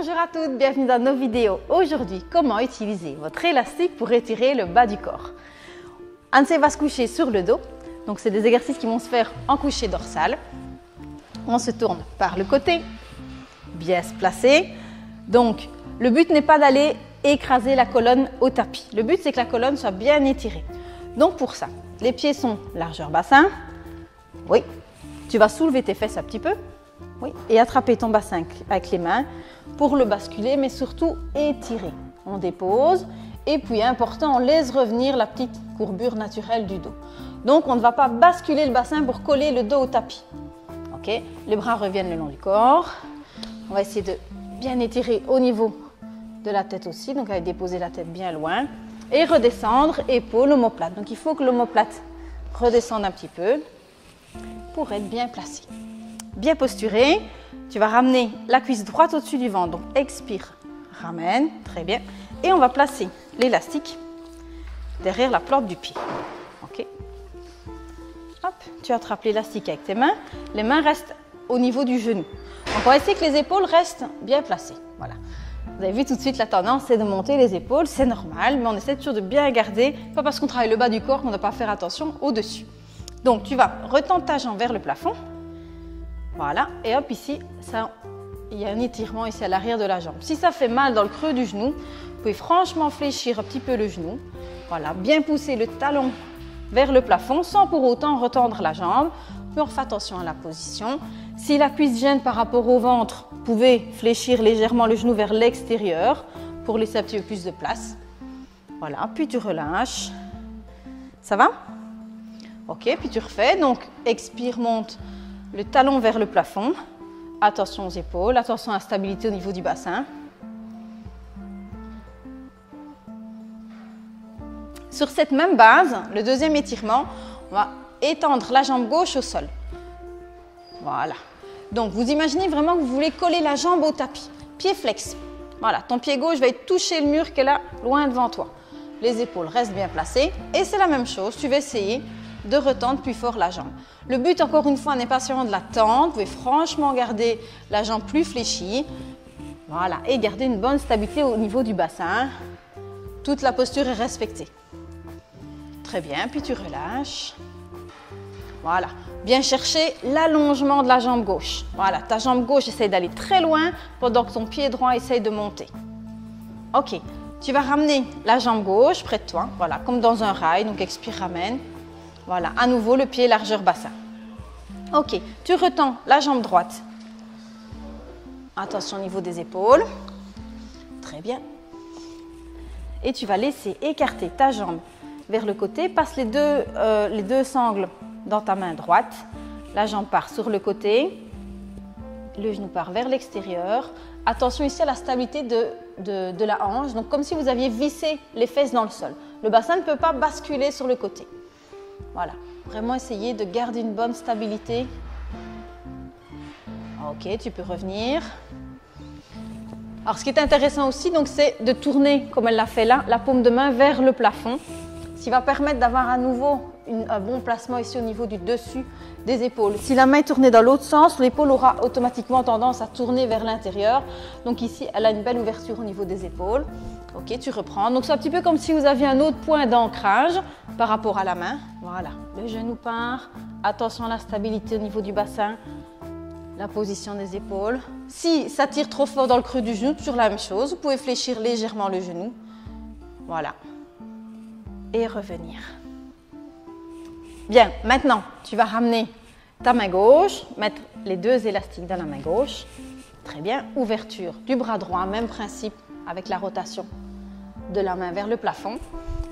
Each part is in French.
Bonjour à toutes, bienvenue dans nos vidéos. Aujourd'hui, comment utiliser votre élastique pour étirer le bas du corps. Hansé va se coucher sur le dos. Donc c'est des exercices qui vont se faire en coucher dorsal. On se tourne par le côté, bien se placer. Donc le but n'est pas d'aller écraser la colonne au tapis. Le but c'est que la colonne soit bien étirée. Donc pour ça, les pieds sont largeur bassin. Oui, tu vas soulever tes fesses un petit peu. Oui, et attraper ton bassin avec les mains pour le basculer, mais surtout étirer. On dépose et puis important, on laisse revenir la petite courbure naturelle du dos. Donc on ne va pas basculer le bassin pour coller le dos au tapis. Ok, les bras reviennent le long du corps. On va essayer de bien étirer au niveau de la tête aussi, donc aller déposer la tête bien loin et redescendre, épaule, omoplate. Donc il faut que l'omoplate redescende un petit peu pour être bien placé. Bien posturé, tu vas ramener la cuisse droite au-dessus du ventre. Donc expire, ramène, très bien. Et on va placer l'élastique derrière la plante du pied. Ok. Hop, tu attrapes l'élastique avec tes mains. Les mains restent au niveau du genou. Donc on va essayer que les épaules restent bien placées. Voilà. Vous avez vu tout de suite la tendance, c'est de monter les épaules, c'est normal, mais on essaie toujours de bien garder. Pas parce qu'on travaille le bas du corps qu'on ne doit pas faire attention au-dessus. Donc tu vas retendre ta jambe vers le plafond. Voilà, et hop, ici, il y a un étirement ici à l'arrière de la jambe. Si ça fait mal dans le creux du genou, vous pouvez franchement fléchir un petit peu le genou. Voilà, bien pousser le talon vers le plafond sans pour autant retendre la jambe. Mais on fait attention à la position. Si la cuisse gêne par rapport au ventre, vous pouvez fléchir légèrement le genou vers l'extérieur pour laisser un petit peu plus de place. Voilà, puis tu relâches. Ça va? Ok, puis tu refais. Donc, expire, monte. Le talon vers le plafond, attention aux épaules, attention à la stabilité au niveau du bassin. Sur cette même base, le deuxième étirement, on va étendre la jambe gauche au sol. Voilà. Donc vous imaginez vraiment que vous voulez coller la jambe au tapis. Pied flex. Voilà, ton pied gauche va toucher le mur qui est là, loin devant toi. Les épaules restent bien placées. Et c'est la même chose, tu vas essayer de retendre plus fort la jambe. Le but, encore une fois, n'est pas seulement de la tendre. Vous pouvez franchement garder la jambe plus fléchie. Voilà, et garder une bonne stabilité au niveau du bassin. Toute la posture est respectée. Très bien, puis tu relâches. Voilà, bien chercher l'allongement de la jambe gauche. Voilà, ta jambe gauche essaye d'aller très loin pendant que ton pied droit essaye de monter. Ok, tu vas ramener la jambe gauche près de toi. Voilà, comme dans un rail, donc expire, ramène. Voilà, à nouveau le pied largeur bassin. Ok, tu retends la jambe droite. Attention au niveau des épaules. Très bien. Et tu vas laisser écarter ta jambe vers le côté. Passe les deux sangles dans ta main droite. La jambe part sur le côté. Le genou part vers l'extérieur. Attention ici à la stabilité de la hanche. Donc comme si vous aviez vissé les fesses dans le sol. Le bassin ne peut pas basculer sur le côté. Voilà, vraiment essayer de garder une bonne stabilité. Ok, tu peux revenir. Alors, ce qui est intéressant aussi, c'est de tourner, comme elle l'a fait là, la paume de main vers le plafond. Ce qui va permettre d'avoir à nouveau un bon placement ici au niveau du dessus des épaules. Si la main est tournée dans l'autre sens, l'épaule aura automatiquement tendance à tourner vers l'intérieur. Donc ici, elle a une belle ouverture au niveau des épaules. Ok, tu reprends. Donc c'est un petit peu comme si vous aviez un autre point d'ancrage par rapport à la main. Voilà, le genou part. Attention à la stabilité au niveau du bassin. La position des épaules. Si ça tire trop fort dans le creux du genou, toujours la même chose. Vous pouvez fléchir légèrement le genou. Voilà. Et revenir. Bien, maintenant, tu vas ramener ta main gauche, mettre les deux élastiques dans la main gauche. Très bien. Ouverture du bras droit, même principe avec la rotation de la main vers le plafond.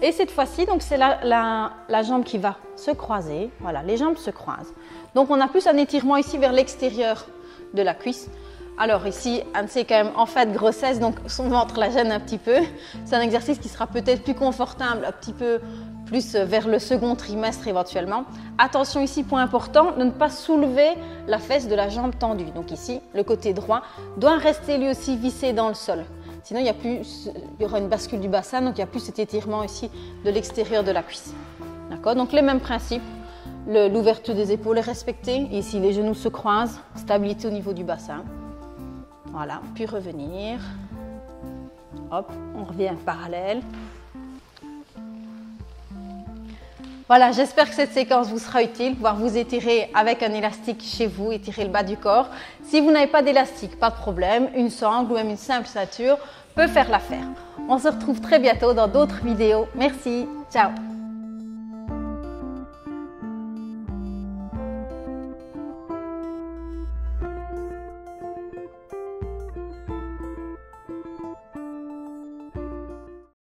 Et cette fois-ci, donc c'est la jambe qui va se croiser. Voilà, les jambes se croisent. Donc on a plus un étirement ici vers l'extérieur de la cuisse. Alors ici, Hansé est quand même en fait grossesse, donc son ventre la gêne un petit peu. C'est un exercice qui sera peut-être plus confortable, un petit peu plus vers le second trimestre éventuellement. Attention ici, point important, de ne pas soulever la fesse de la jambe tendue. Donc ici, le côté droit doit rester lui aussi vissé dans le sol. Sinon, il y aura une bascule du bassin, donc il n'y a plus cet étirement ici de l'extérieur de la cuisse. D'accord? Donc les mêmes principes. L'ouverture des épaules est respectée. Ici, les genoux se croisent. Stabilité au niveau du bassin. Voilà, puis revenir. Hop, on revient parallèle. Voilà, j'espère que cette séquence vous sera utile, pouvoir vous étirer avec un élastique chez vous, étirer le bas du corps. Si vous n'avez pas d'élastique, pas de problème, une sangle ou même une simple ceinture peut faire l'affaire. On se retrouve très bientôt dans d'autres vidéos. Merci, ciao!